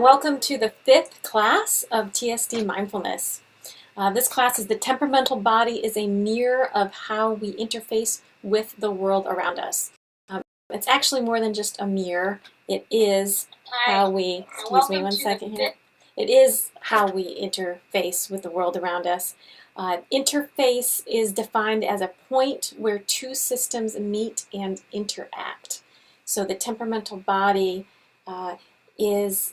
welcome to the 5th class of TSD Mindfulness. This class is the temperamental body is a mirror of how we interface with the world around us. It's actually more than just a mirror. It is how we, excuse me one second here. It is how we interface with the world around us. Interface is defined as a point where two systems meet and interact. So the temperamental body is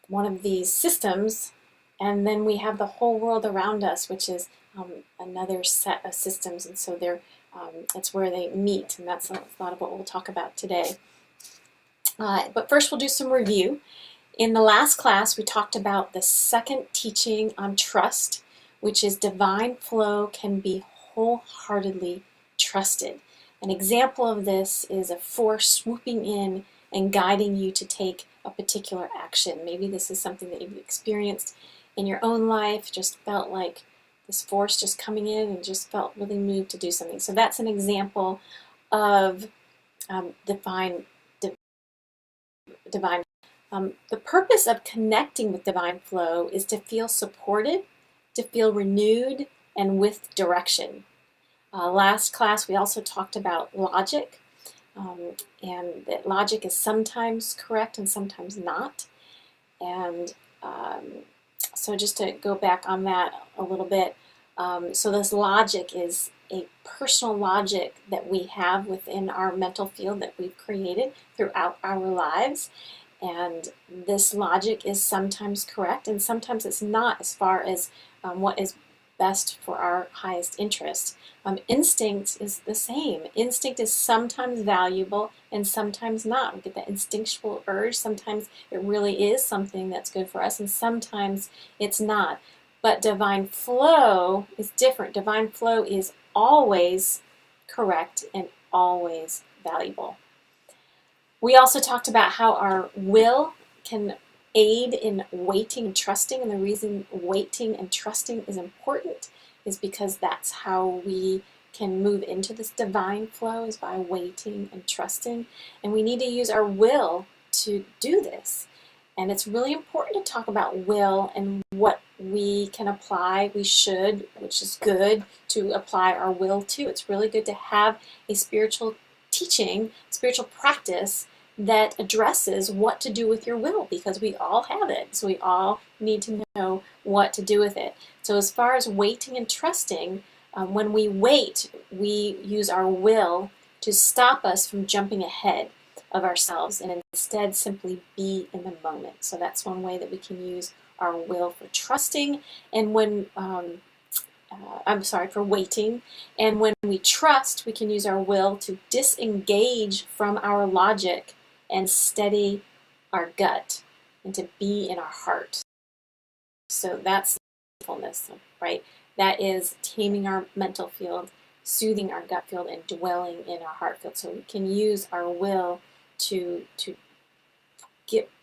one of these systems, and then we have the whole world around us, which is another set of systems, and so it's where they meet, and that's a lot of what we'll talk about today. But first we'll do some review. In the last class we talked about the second teaching on trust, which is divine flow can be wholeheartedly trusted. An example of this is a force swooping in and guiding you to take a particular action. Maybe this is something that you've experienced in your own life, just felt like this force just coming in and just felt really moved to do something. So that's an example of divine. The purpose of connecting with divine flow is to feel supported, to feel renewed, and with direction. Last class we also talked about logic. And that logic is sometimes correct and sometimes not. And so just to go back on that a little bit, so this logic is a personal logic that we have within our mental field that we've created throughout our lives. And this logic is sometimes correct and sometimes it's not, as far as what is best for our highest interest. Instinct is the same. Instinct is sometimes valuable and sometimes not. We get that instinctual urge. Sometimes it really is something that's good for us and sometimes it's not. But divine flow is different. Divine flow is always correct and always valuable. We also talked about how our will can aid in waiting and trusting, and the reason waiting and trusting is important is because that's how we can move into this divine flow, is by waiting and trusting, and we need to use our will to do this. And it's really important to talk about will and what we can apply, we should, which is good to apply our will to. It's really good to have a spiritual teaching, spiritual practice that addresses what to do with your will, because we all have it. So we all need to know what to do with it. So as far as waiting and trusting, when we wait, we use our will to stop us from jumping ahead of ourselves and instead simply be in the moment. So that's one way that we can use our will for trusting, and when for waiting. And when we trust, we can use our will to disengage from our logic and steady our gut and to be in our heart. So that's mindfulness, right? That is taming our mental field, soothing our gut field, and dwelling in our heart field. So we can use our will to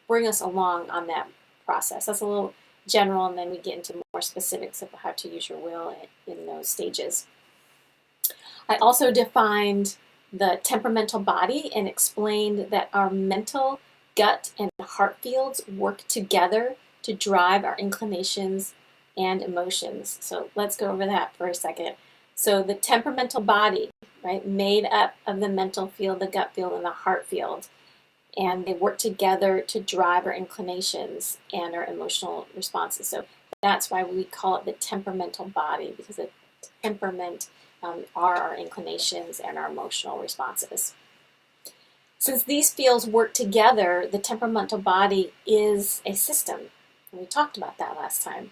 bring us along on that process. That's a little general, and then we get into more specifics of how to use your will in those stages. I also defined the temperamental body and explained that our mental, gut, and heart fields work together to drive our inclinations and emotions. So let's go over that for a second. So the temperamental body, right, made up of the mental field, the gut field, and the heart field. And they work together to drive our inclinations and our emotional responses. So that's why we call it the temperamental body, because the temperament are our inclinations and our emotional responses. Since these fields work together, the temperamental body is a system. And we talked about that last time.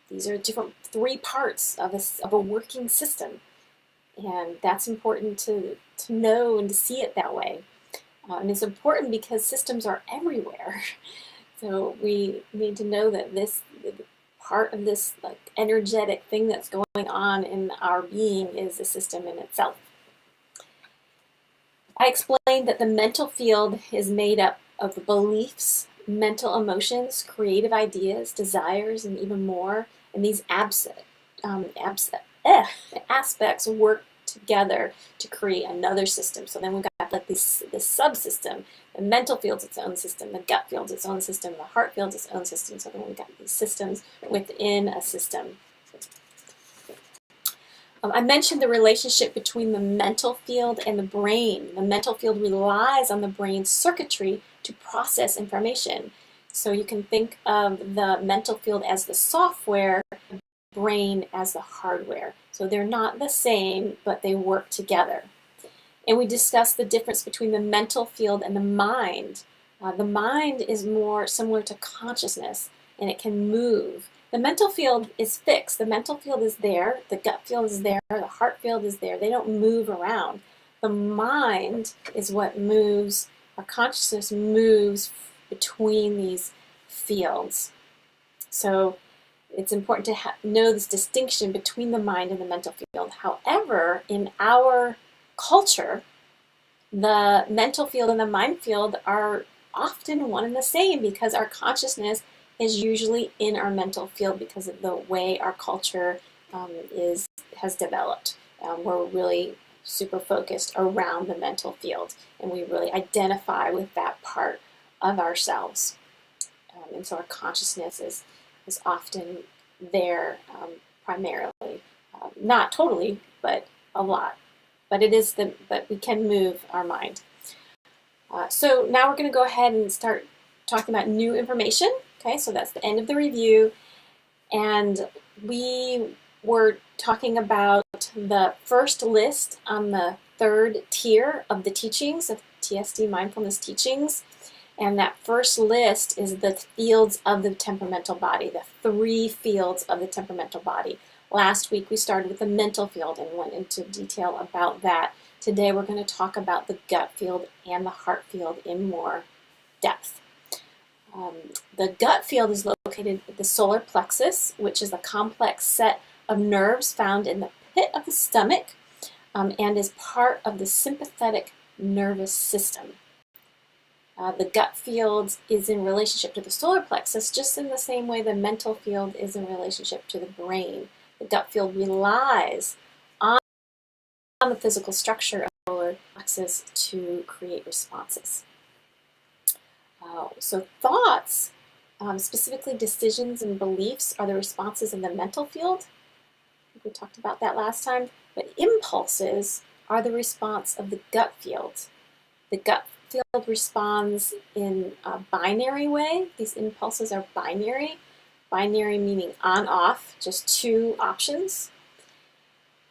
These are different three parts of a working system. And that's important to know and to see it that way. And it's important because systems are everywhere. So we need to know that this part of this energetic thing that's going on in our being is a system in itself. I explained that the mental field is made up of beliefs, mental emotions, creative ideas, desires, and even more. And these aspects work together to create another system. So then we've got like this subsystem. The mental field's its own system, the gut field's its own system, the heart field's its own system. So then we've got these systems within a system. I mentioned the relationship between the mental field and the brain. The mental field relies on the brain's circuitry to process information. So you can think of the mental field as the software, the brain as the hardware. So they're not the same, but they work together. And we discussed the difference between the mental field and the mind. The mind is more similar to consciousness, and it can move. The mental field is fixed. The mental field is there. The gut field is there. The heart field is there. They don't move around. The mind is what moves. Our consciousness moves between these fields. So it's important to know this distinction between the mind and the mental field. However, in our culture, the mental field and the mind field are often one and the same because our consciousness is usually in our mental field because of the way our culture has developed. We're really super focused around the mental field, and we really identify with that part of ourselves. And so our consciousness is often there primarily, not totally, but a lot. But but we can move our mind. So now we're going to go ahead and start talking about new information. Okay, so that's the end of the review, and we were talking about the first list on the third tier of the teachings of TSD mindfulness teachings, and that first list is the fields of the temperamental body, the 3 fields of the temperamental body. Last week we started with the mental field and went into detail about that. Today we're going to talk about the gut field and the heart field in more depth. The gut field is located at the solar plexus, which is a complex set of nerves found in the pit of the stomach and is part of the sympathetic nervous system. The gut field is in relationship to the solar plexus just in the same way the mental field is in relationship to the brain. The gut field relies on the physical structure of the solar plexus to create responses. So thoughts, specifically decisions and beliefs, are the responses in the mental field. I think we talked about that last time. But impulses are the response of the gut field. The gut field responds in a binary way. These impulses are binary. Binary meaning on-off, just 2 options.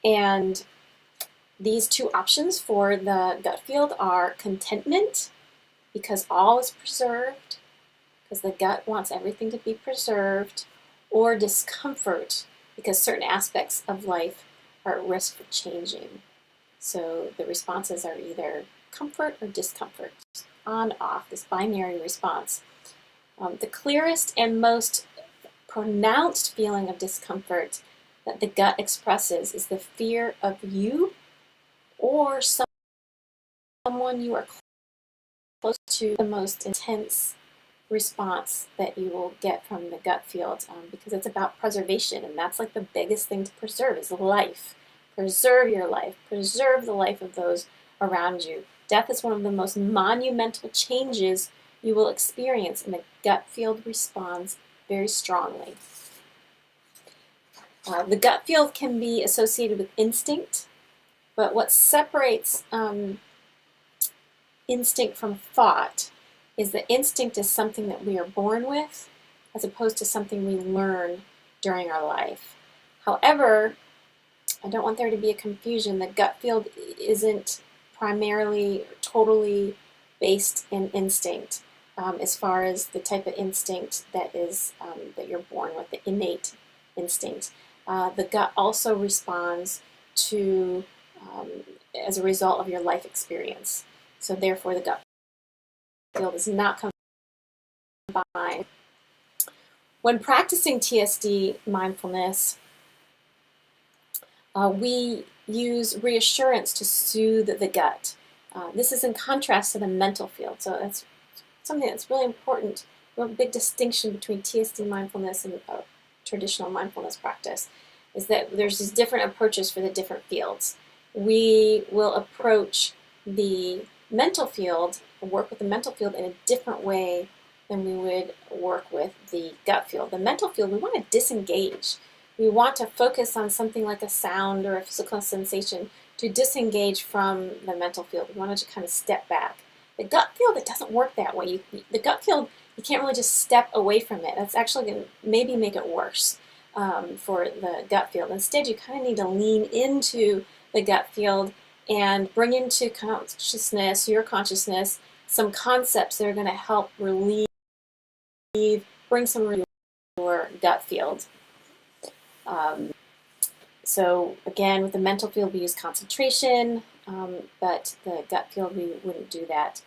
And these 2 options for the gut field are contentment, because all is preserved, because the gut wants everything to be preserved, or discomfort, because certain aspects of life are at risk for changing. So the responses are either comfort or discomfort, on, off, this binary response. The clearest and most pronounced feeling of discomfort that the gut expresses is the fear of you or someone you are close to. The most intense response that you will get from the gut field because it's about preservation, and that's like the biggest thing to preserve is life. Preserve your life. Preserve the life of those around you. Death is one of the most monumental changes you will experience, and the gut field responds very strongly. The gut field can be associated with instinct, but what separates instinct from thought is that instinct is something that we are born with as opposed to something we learn during our life. However, I don't want there to be a confusion. The gut field isn't primarily or totally based in instinct as far as the type of instinct that is that you're born with, the innate instinct. The gut also responds to as a result of your life experience. So therefore the gut field is not combined. When practicing TSD mindfulness, we use reassurance to soothe the gut. This is in contrast to the mental field. So that's something that's really important, a real big distinction between TSD mindfulness and traditional mindfulness practice, is that there's these different approaches for the different fields. we will approach the mental field, work with the mental field in a different way than we would work with the gut field. The mental field, we want to disengage. We want to focus on something like a sound or a physical sensation to disengage from the mental field. We want to kind of step back. The gut field, it doesn't work that way. The gut field, you can't really just step away from it. That's actually going to maybe make it worse for the gut field. Instead, you kind of need to lean into the gut field and bring into consciousness, your consciousness, some concepts that are going to help relieve, bring some relief to your gut field. So again, with the mental field, we use concentration, but the gut field, we wouldn't do that.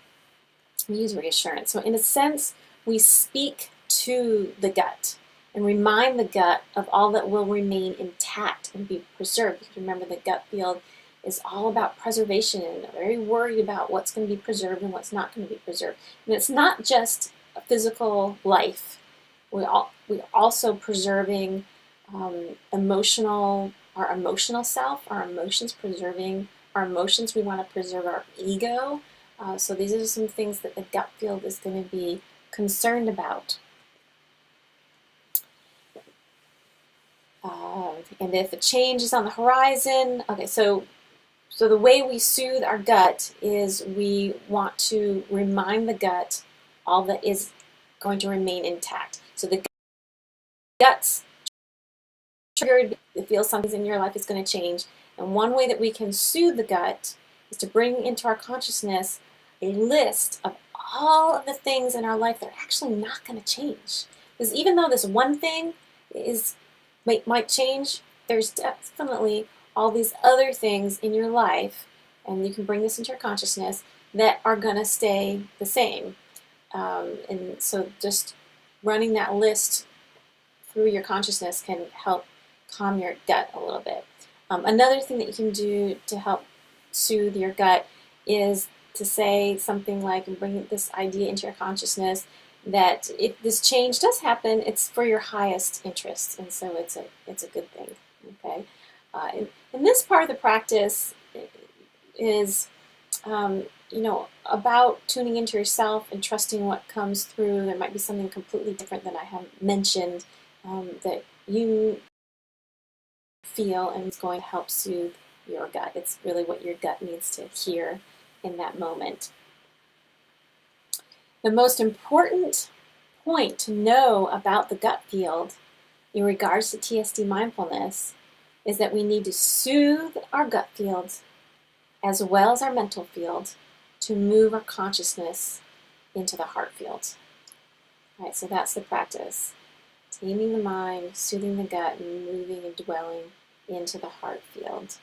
We use reassurance. So in a sense, we speak to the gut and remind the gut of all that will remain intact and be preserved. Because remember, the gut field is all about preservation and very worried about what's going to be preserved and what's not going to be preserved. And it's not just a physical life. We're also preserving our emotional self, our emotions, preserving our emotions. We want to preserve our ego. So these are some things that the gut field is going to be concerned about. And if a change is on the horizon, okay, so the way we soothe our gut is we want to remind the gut all that is going to remain intact. So the gut's triggered, it feels something in your life is going to change. And one way that we can soothe the gut is to bring into our consciousness a list of all of the things in our life that are actually not going to change. Because even though this one thing might change, there's definitely all these other things in your life, and you can bring this into your consciousness, that are going to stay the same. And so just running that list through your consciousness can help calm your gut a little bit. Another thing that you can do to help soothe your gut is to say something like, and bring this idea into your consciousness, that if this change does happen, it's for your highest interest, and so it's a good thing. Okay, and this part of the practice is, about tuning into yourself and trusting what comes through. There might be something completely different that I haven't mentioned that you feel, and it's going to help soothe your gut. It's really what your gut needs to hear in that moment. The most important point to know about the gut field in regards to TSD mindfulness is that we need to soothe our gut field as well as our mental field to move our consciousness into the heart field. All right, so that's the practice. Taming the mind, soothing the gut, and moving and dwelling into the heart field.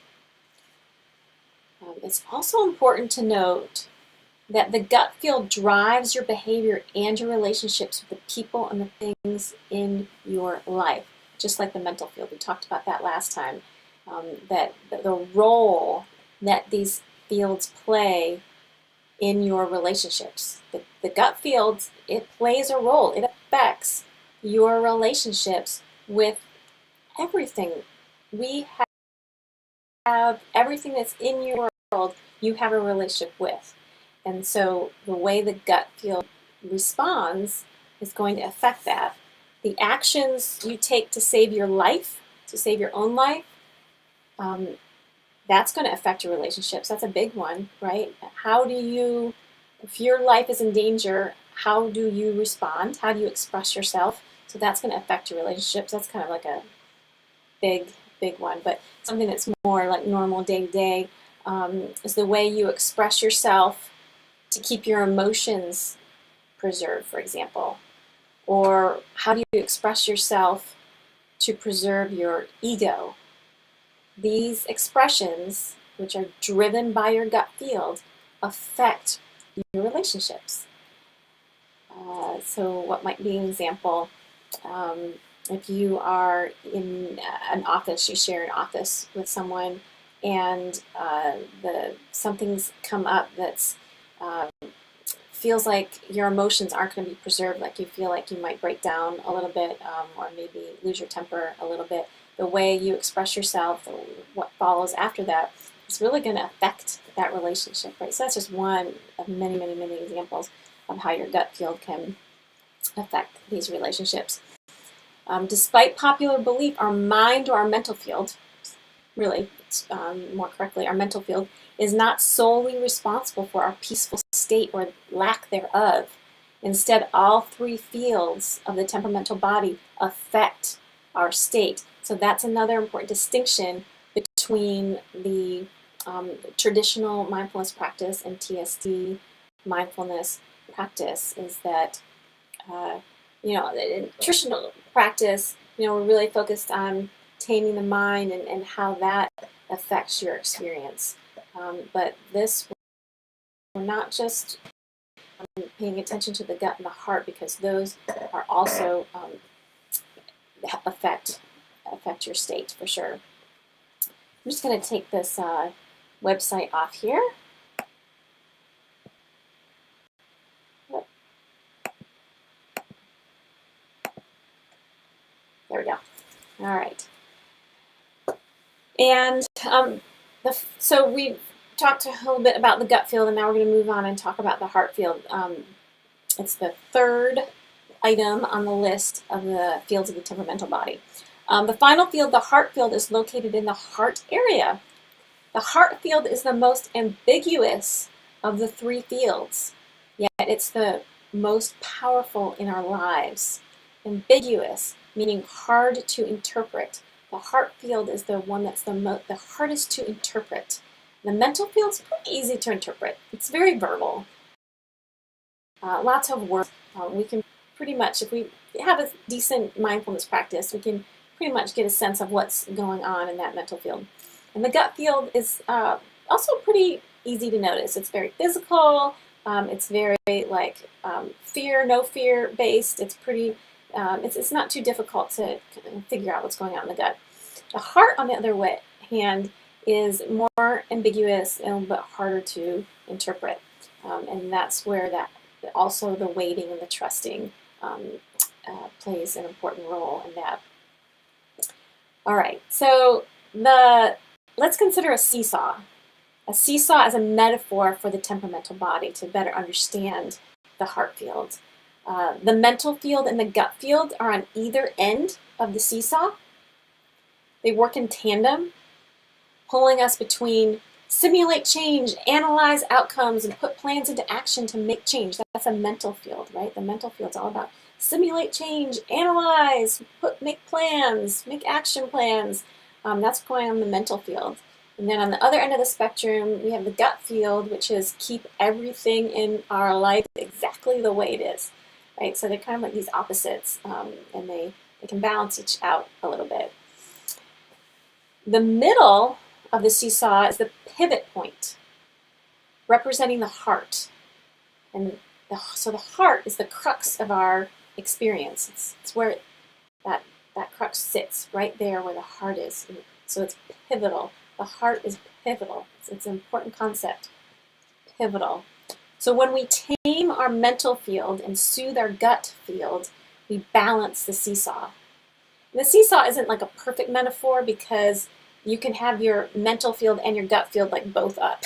It's also important to note that the gut field drives your behavior and your relationships with the people and the things in your life, just like the mental field. We talked about that last time, that the role that these fields play in your relationships. The gut field, it plays a role. It affects your relationships with everything. We have everything that's in your world, you have a relationship with. And so the way the gut field responds is going to affect that. The actions you take to save your life, to save your own life, that's going to affect your relationships. That's a big one, right? If your life is in danger, how do you respond? How do you express yourself? So that's going to affect your relationships. That's kind of like a big one. But something that's more like normal day-to-day is the way you express yourself to keep your emotions preserved, for example. Or how do you express yourself to preserve your ego? These expressions, which are driven by your gut field, affect your relationships. So what might be an example? If you are in an office, you share an office with someone, and something's come up that's feels like your emotions aren't going to be preserved, like you feel like you might break down a little bit, or maybe lose your temper a little bit. The way you express yourself, what follows after that, is really going to affect that relationship, right? So that's just one of many, many, many examples of how your gut field can affect these relationships. Despite popular belief, our mind or our mental field, really, more correctly, our mental field, is not solely responsible for our peaceful state or lack thereof. Instead, all three fields of the temperamental body affect our state. So that's another important distinction between the traditional mindfulness practice and TSD mindfulness practice, is that in traditional practice, we're really focused on taming the mind and how that affects your experience. But this, we're not just paying attention to the gut and the heart, because those are also affect your state for sure. I'm just going to take this website off here. There we go. All right. And so we've talked a little bit about the gut field, and now we're going to move on and talk about the heart field. It's the third item on the list of the fields of the temperamental body. The final field, the heart field, is located in the heart area. The heart field is the most ambiguous of the three fields, yet it's the most powerful in our lives. Ambiguous, meaning hard to interpret. The heart field is the one that's the hardest to interpret. The mental field is pretty easy to interpret. It's very verbal. Lots of words. We can pretty much, if we have a decent mindfulness practice, we can pretty much get a sense of what's going on in that mental field. And the gut field is also pretty easy to notice. It's very physical. It's very fear, no fear based. It's pretty. It's not too difficult to figure out what's going on in the gut. The heart, on the other hand, is more ambiguous and but harder to interpret, and that's where also the waiting and the trusting plays an important role in that. All right, so let's consider a seesaw. A seesaw as a metaphor for the temperamental body to better understand the heart field. The mental field and the gut field are on either end of the seesaw. They work in tandem, pulling us between simulate change, analyze outcomes, and put plans into action to make change. That's a mental field, right? The mental field's all about simulate change, analyze, make plans, make action plans. That's going on the mental field. And then on the other end of the spectrum, we have the gut field, which is keep everything in our life exactly the way it is, right? So they're kind of like these opposites, and they can balance each out a little bit. The middle of the seesaw is the pivot point, representing the heart. And so the heart is the crux of our experience. It's where that crux sits, right there where the heart is. And so it's pivotal. The heart is pivotal. It's an important concept. Pivotal. So when we tame our mental field and soothe our gut field, we balance the seesaw. And the seesaw isn't like a perfect metaphor, because you can have your mental field and your gut field like both up,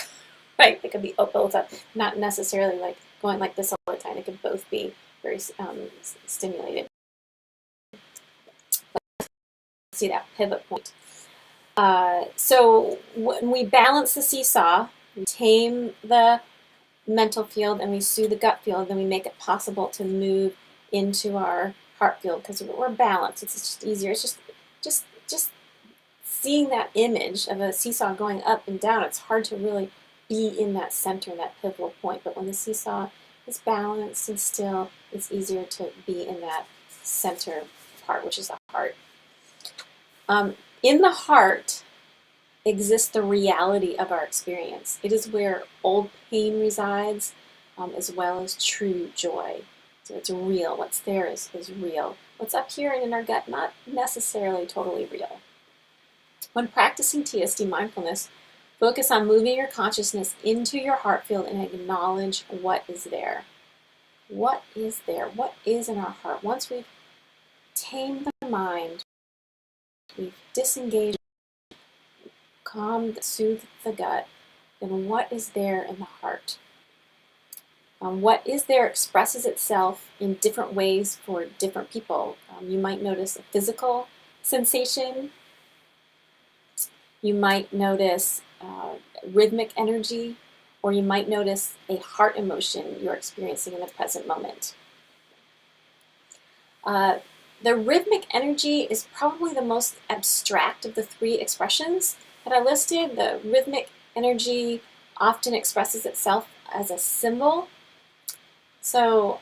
right? They could be both up, not necessarily like going like this all the time. It could both be very stimulated. See that pivot point. So when we balance the seesaw, we tame the mental field and we soothe the gut field, then we make it possible to move into our heart field, because we're balanced. It's just easier. It's just seeing that image of a seesaw going up and down. It's hard to really be in that center, that pivotal point. But when the seesaw is balanced and still, it's easier to be in that center part, which is the heart. In the heart exists the reality of our experience. It is where old pain resides, as well as true joy. So it's real. What's there is real. What's up here and in our gut, not necessarily totally real. When practicing TSD mindfulness, focus on moving your consciousness into your heart field and acknowledge what is there. What is there? What is in our heart? Once we've tamed the mind, we've disengaged, calm, that soothe the gut, then what is there in the heart? What is there expresses itself in different ways for different people. You might notice a physical sensation. You might notice rhythmic energy, or you might notice a heart emotion you're experiencing in the present moment. The rhythmic energy is probably the most abstract of the three expressions that I listed. The rhythmic energy often expresses itself as a symbol. So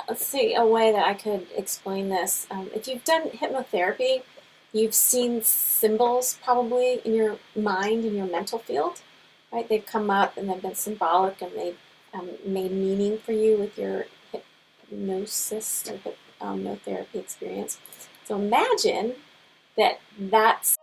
let's see a way that I could explain this. If you've done hypnotherapy, you've seen symbols probably in your mind, in your mental field, right? They've come up and they've been symbolic and they've made meaning for you with your hypnosis or hypnotherapy experience. So imagine that that's